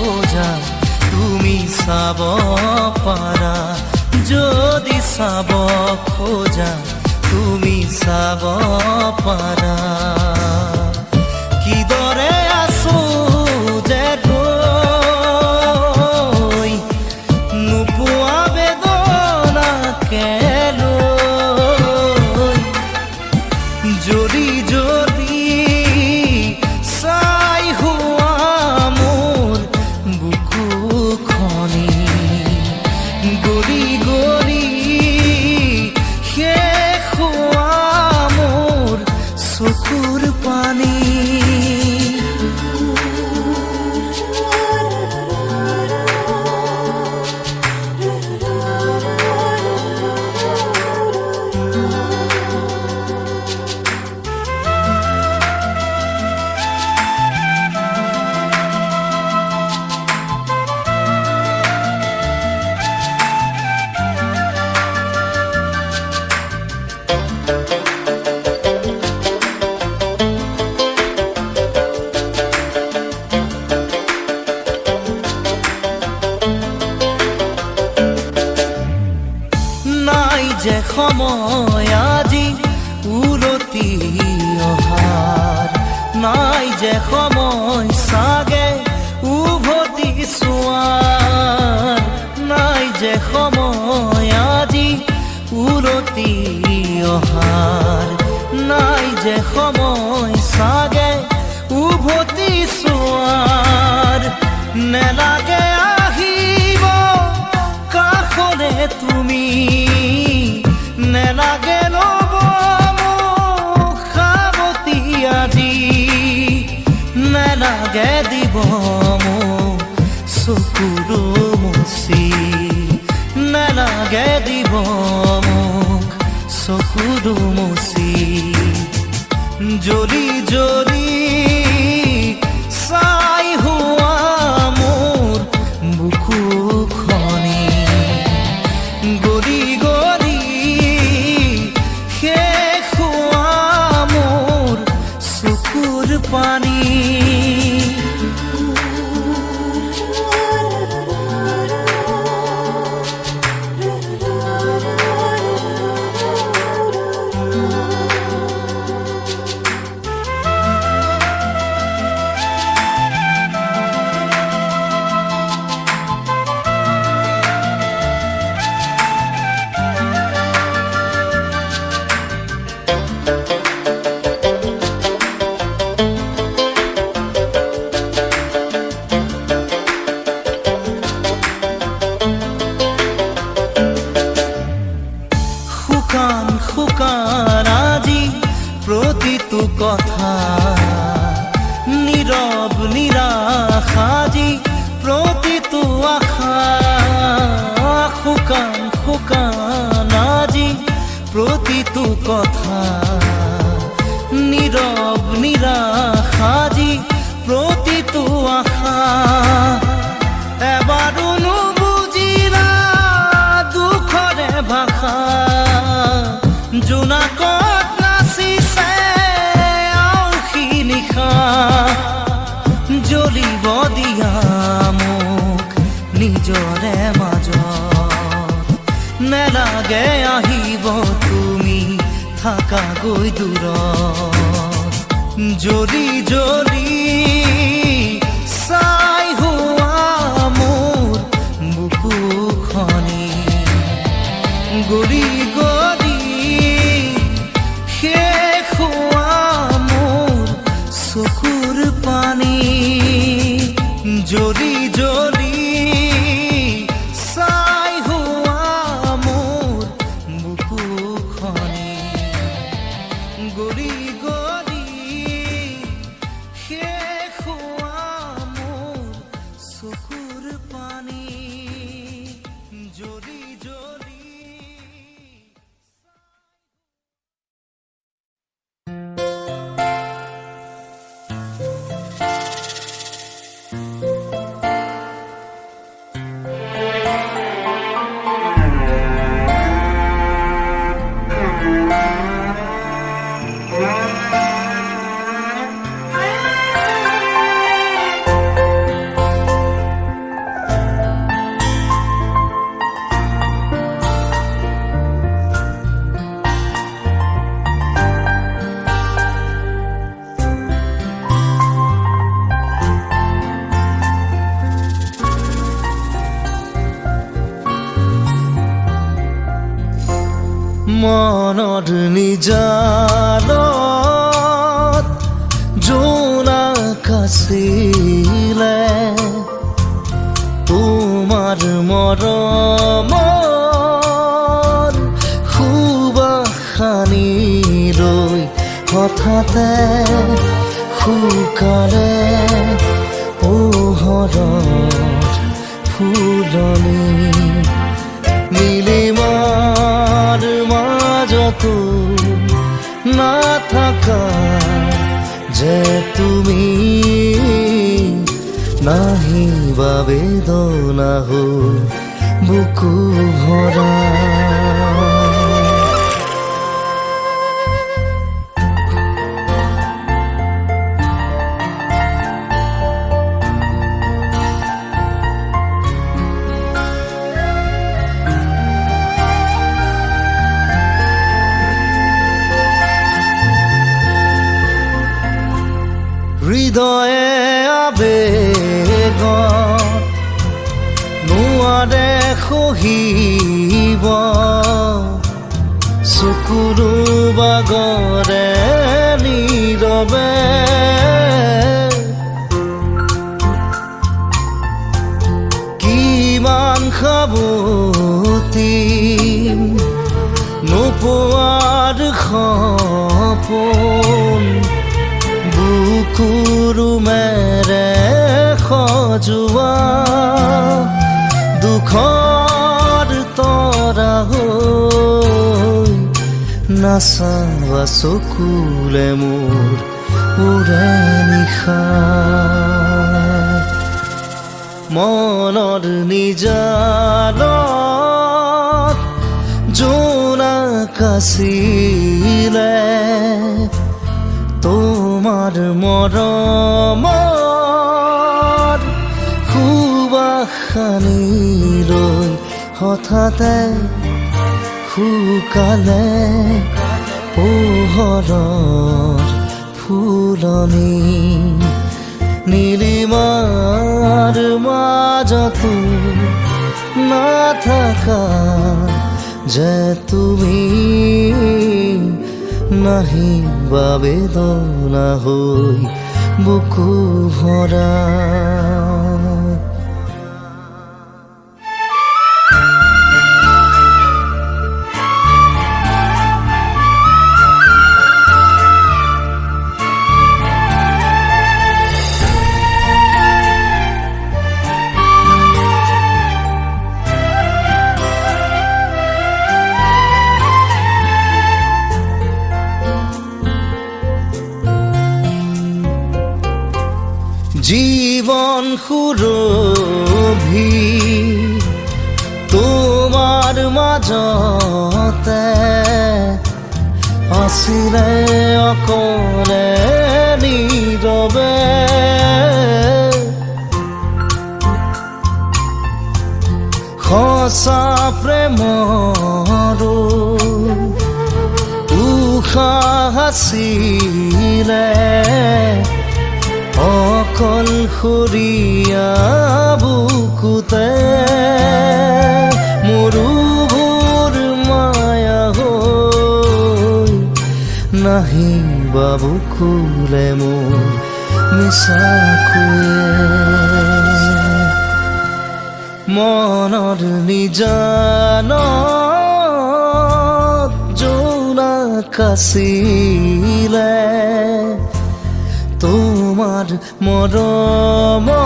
খোজা তুমি চাব পাৰা, যদি চাব খোজা তুমি চাব পাৰা। কিদৰে আছো যে গৈ নোপোৱা বেদনাকে লৈ, যদি যদি চাই হোৱা মোৰ বুকুখনি, গলি গলি শেষ হোৱা মোৰ চকুৰ পানী। যে সময় আজি উলটি অহাৰ, নাই যে সময় চাগে উভতি চোৱাৰ, নাই যে সময় আজি উলটি অহাৰ, নাই যে সময় চাগে উভতি চোৱাৰ। নেলাগে আহিব কাষলে তুমি, নেলাগে ল'ব মোক সাৱটি আজি, নেলাগে দিব মোক চকুৰ মুচি, নেলাগে দিব মোক চকুৰ মুচি। জ্বলি জ্বলি চাই হোৱা মোৰ বুকুখনি, গলি গলি শেষ হোৱা মোৰ চকুৰ পানী। শুকান শুকান আজি প্ৰতিটো কথা, নীৰৱ নিৰাশ আজি প্ৰতিটো আশা। শুকান শুকান আজি প্ৰতিটো কথা, নীৰৱ নিৰাশ আজি প্ৰতিটো আশা। এবাৰো নুবুজিলা দুখৰে ভাষা, জোনাকত নাচিছে আউসী নিশা। জ্বলিব দিয়া মোক নিজৰে মাজত, নেলাগে আহিব তুমি থাকাগৈ দূৰত। জ্বলি জ্বলি চাই হোৱা মোৰ বুকুখনি, গলি গলি শেষ হোৱা মোৰ চকুৰ পানী। জ্বলি জ্বলি চাই হোৱা মোৰ বুকুখনি, গলি গলি শেষ হোৱা মোৰ চকুৰ পানী। জ্বলি জ্বলি মনৰ নিজানত জোনাক আছিলে তোমাৰ মৰমৰ সুবাসনি লৈ হঠাতে শুকালে পোহৰৰ ফুলনি নীলিমাৰ মাজতো নাথাকা যে তুমি নাহিবা বেদনা হৈ বুকু ভৰা হৃদয়ে আবেগ নোৱাৰে সহিব চকুৰো বাগৰে নীৰৱে কিমান সাৱতি নোপোৱাৰ সপোন বুকুৰু মেৰে সজোৱা দুখৰ তৰা হৈ নাচাবা চকুলে মোৰ উৰে নিশা মনৰ নিজানত জোনাক আছিলে তোমাৰ মৰমৰ সুবাসনি লৈ হঠাতে শুকালে পোহৰৰ ফুলনি নীলিমাৰ মাজতো নাথাকা যে তুমি নাহিবা বেদনা হৈ বুকু ভৰা জীবন সুৰভি তোমাৰ মাজতে আছিলে অকলে নীৰৱে সঁচা প্ৰেমৰো উশাহ আছিলে অকলশৰীয়া বুকুতে মৰুভূৰ মায়া হৈ নাহিবা বুকুলে মোৰ মিছাকৈয়ে মনৰ নিজানত জোনাক আছিলে তোমাৰ মৰমৰ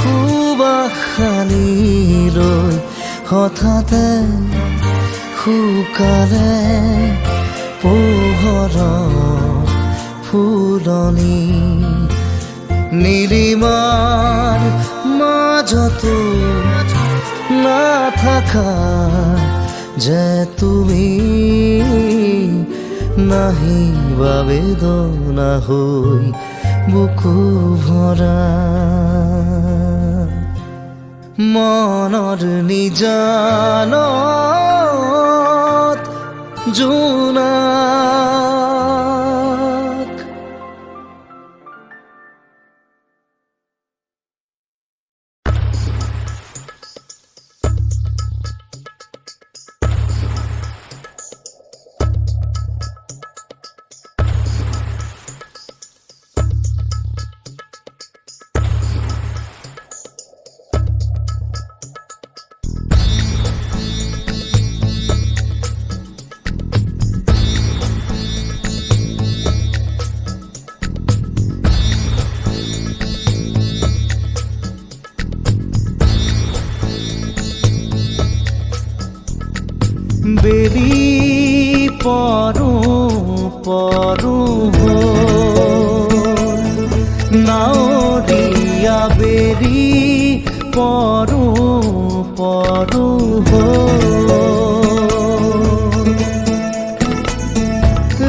সুবাসনি লৈ হঠাতে শুকালে পোহৰৰ ফুলনি নীলিমাৰ মাজতো নাথাকা যে তুমি নাহিবা বেদনা হৈ বুকু ভৰা মনৰ নিজানত জোনাক নাৱৰীয়া বেৰি পৰো পৰো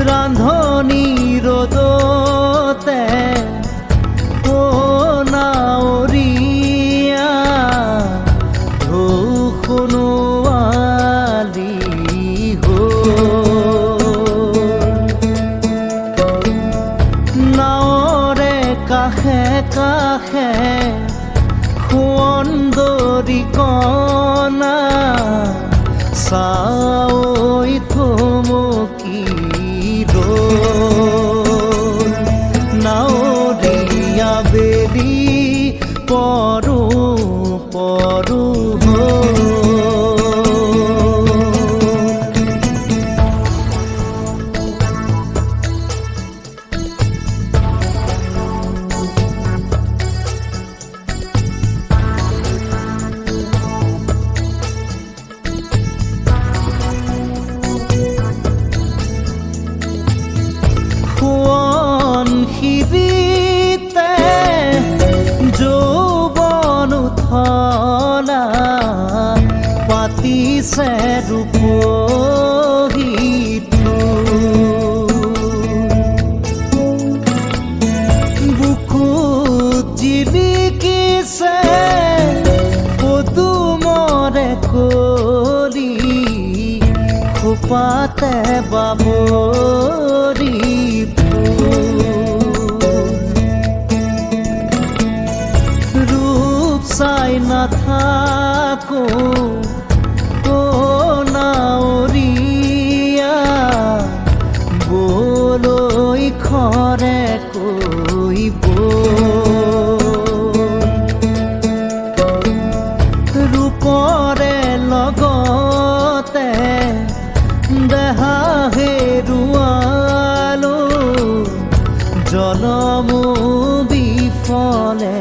ৰান্ধনি ৰ'দতে ও নাৱৰীয়া ঢৌ সোণোৱালী নাৱৰে কাষে কাষে সুন্দৰী কণা চাৱৈ থমকি ৰ'ল নাৱৰীয়া বেৰি পৰো পৰো সিৰিতে যৌৱন উথলা পাতিছে ৰূপহীটো বুকুত জিলিকিছে পদুমৰে কলি খোপাতে বাবৰি ৰূপ চাই নাথাকো ও নাৱৰীয়া বলৈ খৰে কৈ ৰূপৰে লগতে দেহা হেৰুৱালো জনমো বিফলে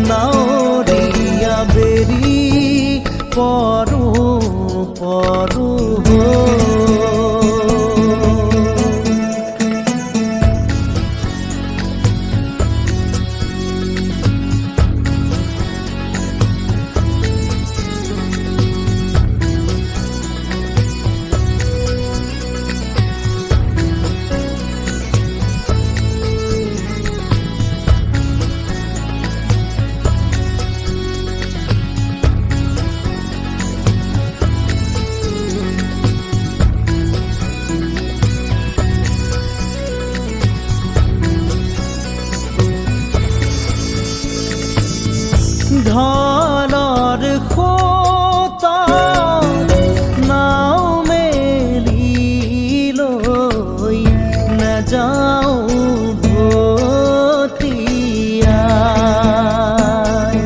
নাৱৰীয়া বেৰি পৰো পৰো ঢলৰ সোঁতত নাও মেলি লৈ নাযাওঁ ভটিয়াই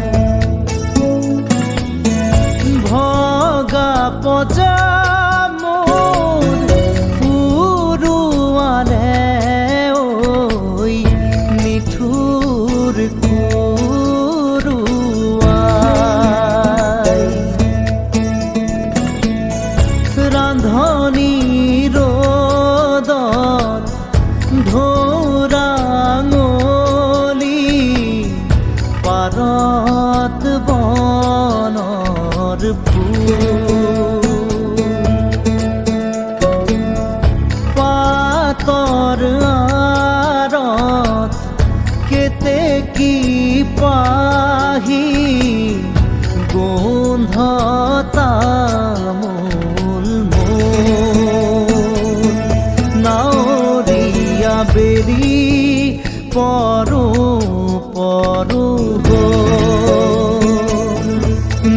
ভগা পজা মোৰ উৰুৱালে ঐ নিঠুৰ ৰান্ধনি ৰ'দত ঢৌৰাঙলি পাৰত বনৰ পাতৰ আঁৰত কেতেকী পাহি গোন্ধ তামোল নাৱৰীয়া বেৰি পৰো পৰো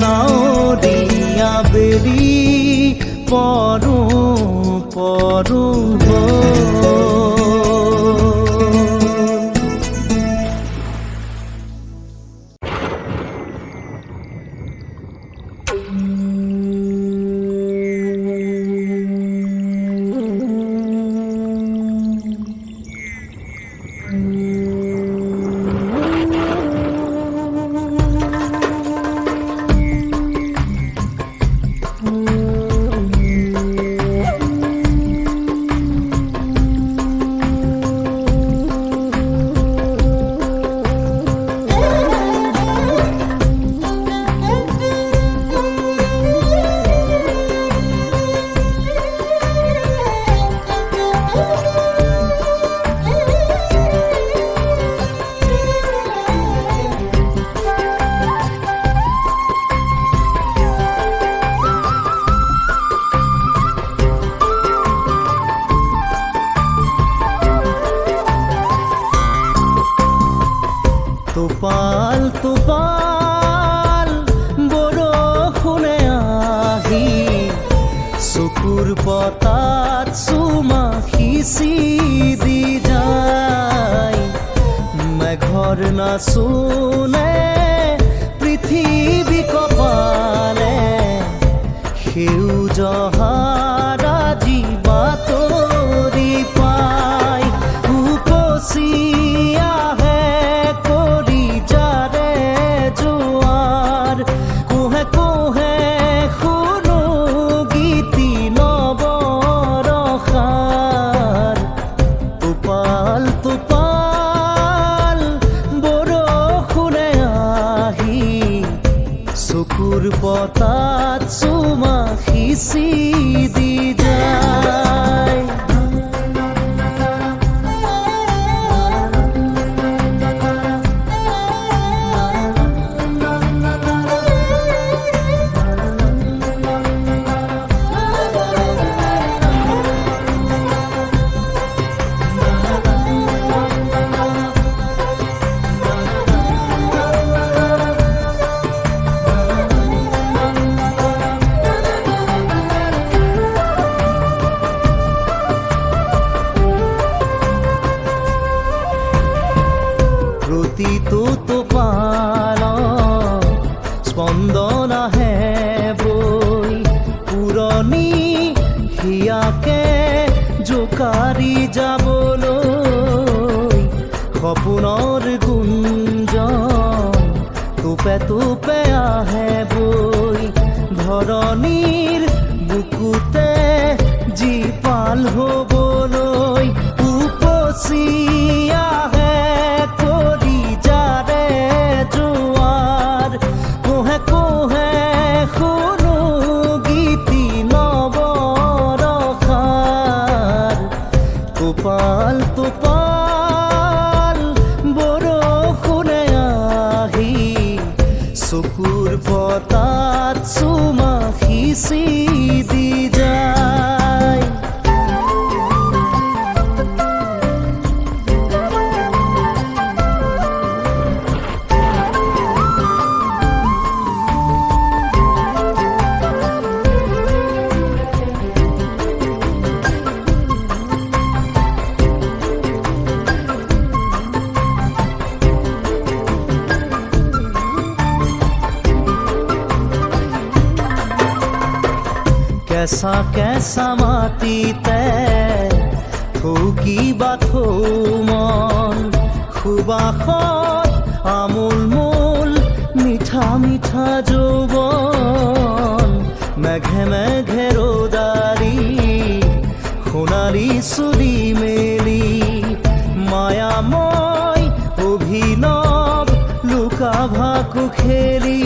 নাৱৰীয়া বেৰি পৰো পৰো টোপাল টোপাল বৰষুণে আহি চকুৰ পতাত চুমা সিঁচি দি যায়। মেঘৰ নাচোনে পৃথিৱী কপালে সেউজ হাৰাজি বাতৰি পায়। উপচি আহে কৰি যাৰে জোৱাৰ, কোহে কোহে শুনো গীতি নৱৰসাৰ। টোপাল টোপাল বৰষুণে আহি চকুৰ পতাত চুমা সিঁচি দি যায়। প্ৰতিটো টোপালত স্পন্দন আহে বৈ, পুৰণি হিয়াকে জোকাৰি যাবলৈ। সপোনৰ গুঞ্জন টোপে টোপে আহে বৈ, ধৰণীৰ বুকুতে জীপাল হ'বলৈ। উপচি আহে কৰি যাৰে জোৱাৰ, কোহে কোহে শুনো গীতি নৱৰসাৰ। টোপাল টোপাল বৰষুণে আহি চকুৰ পতাত চুমা সিঁচি দি যায়। কেঁচা কেঁচা মাটিতে থৌকিবা থৌ মন, সুবাসত আমোল মোল মিঠা মিঠা যৌৱন। মেঘে মেঘে ৰ'দাৰি সোণালী চুলি মেলি, মায়াময় অভিনৱ লুকা ভাকু খেলি।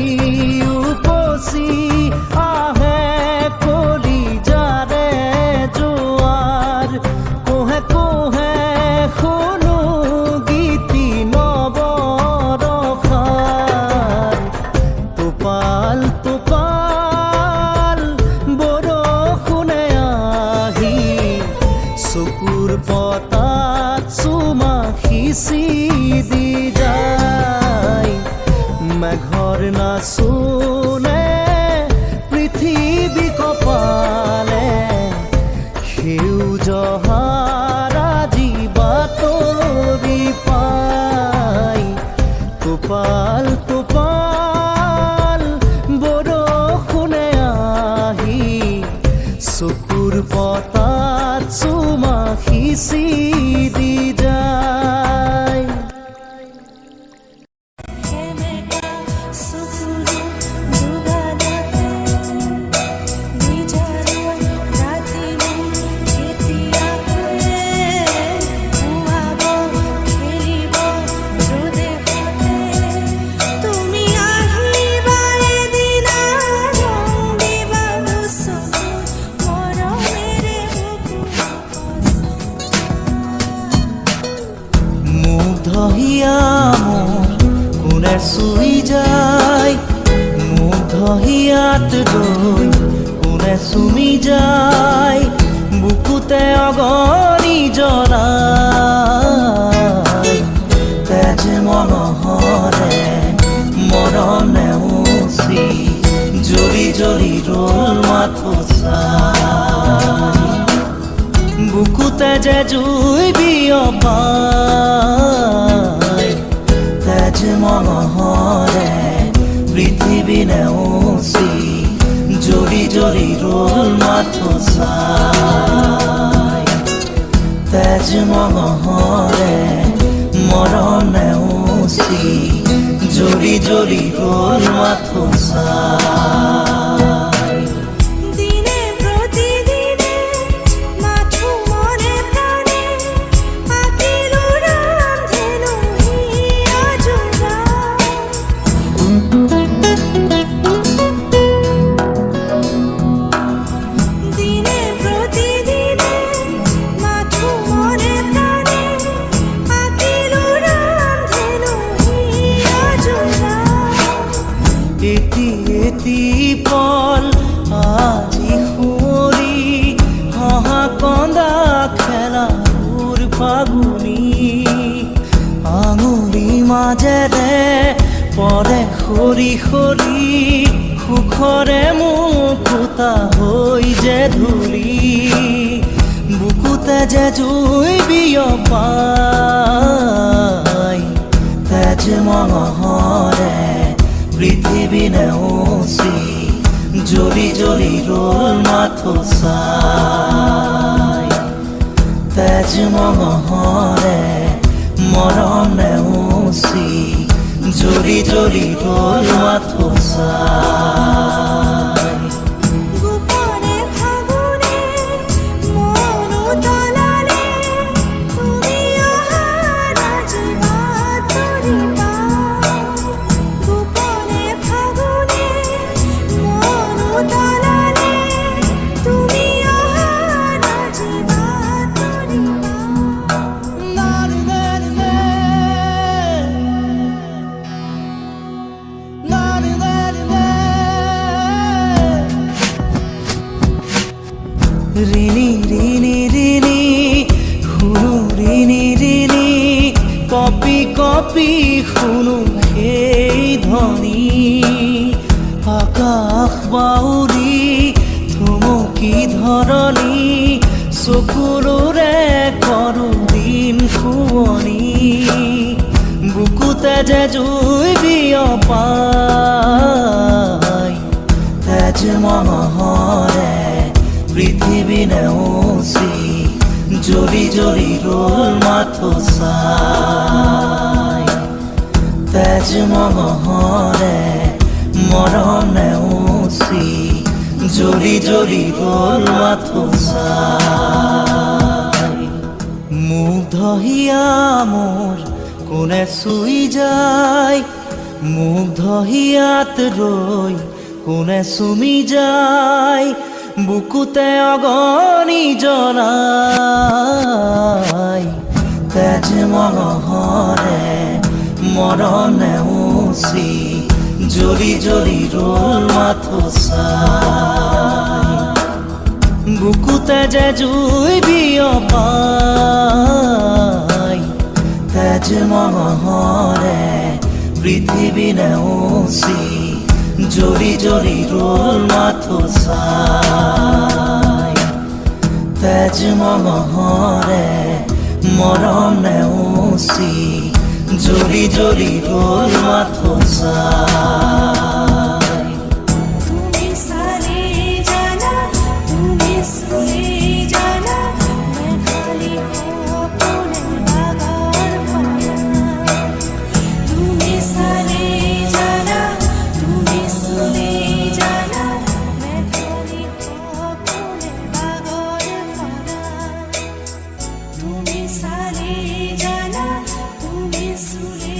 উপচি আহে কৰি যাৰে জোৱাৰ, কোহে কোহে শুনো গীতি নৱৰসাৰ। টোপাল টোপাল বৰষুণে আহি চকুৰ পতাত চুমা সিঁচি দি যায়। মেঘৰ নাচোনে পৃথিৱী কপালে সেউজ হাৰাজি বাতৰি পায়। টোপাল টোপাল বৰষুণে আহি চকুৰ পতাত চুমা সিঁচি দি যায়। কোনে চুই যায়, মুগ্ধ হিয়াত গৈ কোনে চুমি যায়। বুকুতে অগণি জ্বলাই তেজ মনোহৰ যে জুই বিয়পায় তেজ মঙহৰে পৃথিৱী নেওচি জৰি জৰি ৰল মাথো চাই তেজ মঙহৰে মৰণ নেওচি জৰি জৰি ৰল মাথো চাই দিনে প্রতিদিনে মাথো মনে প্রাণে আখির রান্ধেনু হিয়া জোড়া দিনে প্রতিদিনে মাথো মনে প্রাণে আখির রান্ধেনু হিয়া জোড়া এটি এটি পল আজি সুঁৱৰি হহা কন্দা খেলাবোৰ ফাগুনি আঙুলি মাজেৰে পৰে সৰি সৰি সুখৰে মুকুতা হৈ যে ধূলি বুকুতে যে জুই বিয়পায় তেজ মঙহৰে পৃথিৱী নেওচি জৰি জৰি ৰল মাথো চাই তেজ মঙহৰে মৰণ নেওচি জৰি জৰি ৰল মাথো চাই গোপনে ফাগুনে মন তলালে তুমি অহা আজি বাট ধৰিবা গোপনে ফাগুনে মন তলালে তুমি অহা আজি বাট ধৰিবা ৰিণি ৰিণি ৰিণি শুনো ৰিণি ৰিণি কপি কপি শুনো সেই ধ্বনি আকাশ বাউৰি থমকি ধৰণি চকুলোৰে কৰোঁ দিন শুৱনি বুকুতে যে জুই বিয়পায় তেজ মঙহৰে পৃথিৱী নেওচি জৰি জৰি ৰল মাথো চাই তেজ মঙহৰে মৰণ নেওচি জৰি জৰি ৰল মাথো চাই মুগ্ধ হিয়া মোৰ কোনে চুই যায় মুগ্ধ হিয়াত ৰৈ কোনে চুমি যায় বুকুতে অগণি জ্বলাই তেজ মঙহৰে মৰণ নেওচি জৰি জৰি ৰল মাথো চাই বুকুতে যে জুই বিয়পায় তেজ মঙহৰে পৃথিৱী নেওচি জৰি জৰি ৰল মাথো চাই তেজ মঙহৰে মৰণ নেওচি জৰি জৰি ৰল মাথো চাই তুমি সারে জানা তুমি সুরে জানা मैं खाली अपने बागार पाया তুমি সারে জানা তুমি সুরে জানা मैं खाली अपने बागार पाया তুমি সারে জানা তুমি সুরে